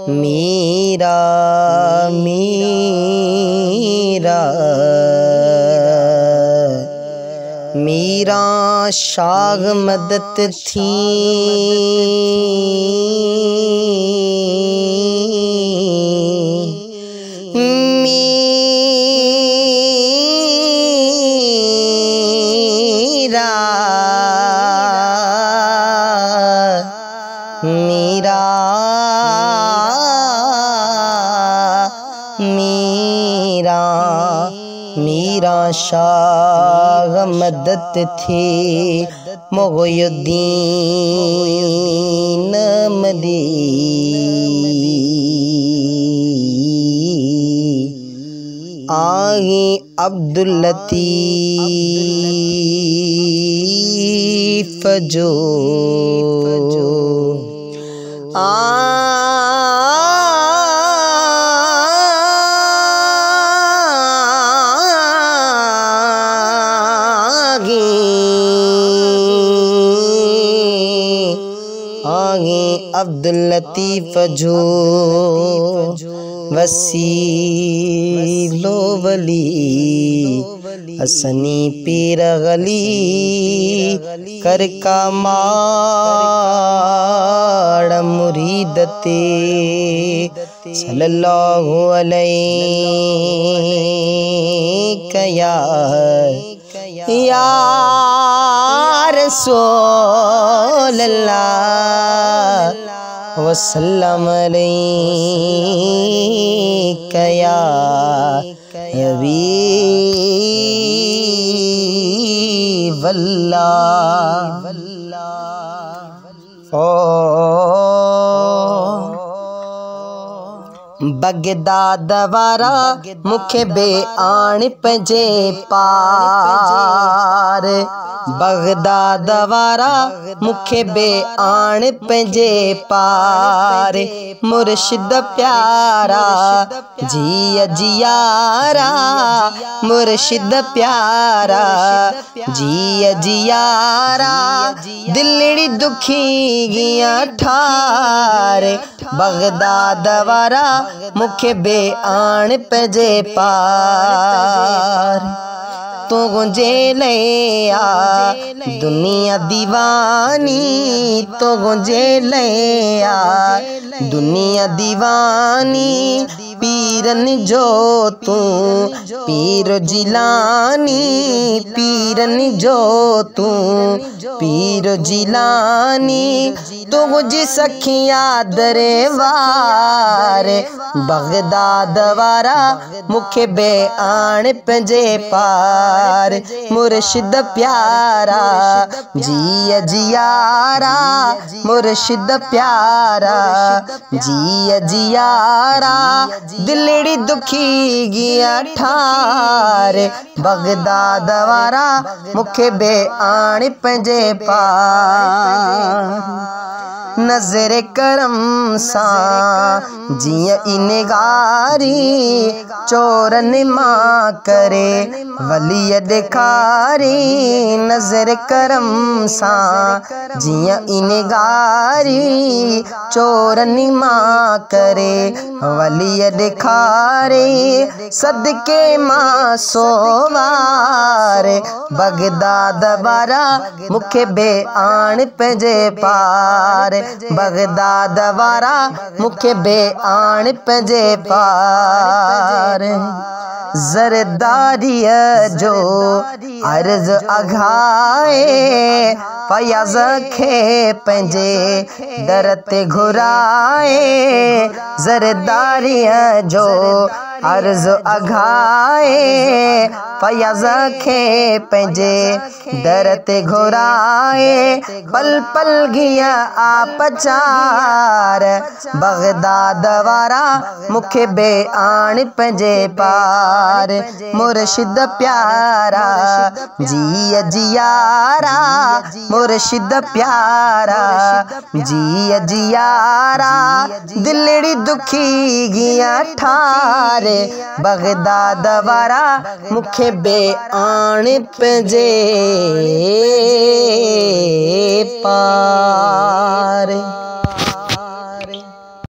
میرا میرا میرا شاغ مدد تھی میرا میرا میرا شاغ مدد تھی مغی الدین مدی آگی عبداللطیف جو آگے عبداللطیف جو وسیل و ولی حسنی پیر غلی کر کا ماڑ مریدتے صلی اللہ علیہ یا رسول اللہ وسلم علیک یا حبیب اللہ بغداد وارا مکھے بے آن پنجے پار بغداد وارا مکھے بے آن پنجے پار مرشد پیارا جی جیارا مرشد پیارا جی جیارا دلڑی دکھی گیا ٹھار بغداد وارا مکھے بے آن پنجے پار تو گنجے لیا دنیا دیوانی تو گنجے لیا دنیا دیوانی پیرن جو تو پیر جیلانی پیرن جو تو پیر جیلانی تو گنجی سکھیاں دروار بغداد وارا مکھے بے آن پنجے پار مرشد پیارا جی جیارا مرشد پیارا جی جیارا دلڑی دکھی گیا ٹھار بغداد وارا مکھے بے آن پنجے پار نظر کرم سان جیاں انگاری چورن ماں کرے ولی دکھاری نظر کرم سان جیاں انگاری چورن ماں کرے ولی دکھاری صدقے ماں سوار بغداد وارا مکھے بے آن پنجے پار بغداد وارا مکھے بے آن پنجے پار زرداری جو عرض اگھائے فیاض کھے پنجے درت گھرائے زرداری جو عرض اگھائے فیاض کھے پنجے درت گھرائے پل پل گیا آپ چار بغداد وارا مکھے بے آن پنجے پار दरबार मुर्शिद प्यारा जी जियारा मुर्शिद प्यारा जी जियारा दिलड़ी दुखी गिया ठारे बगदाद वारा मुखे बे आण पंजे पा।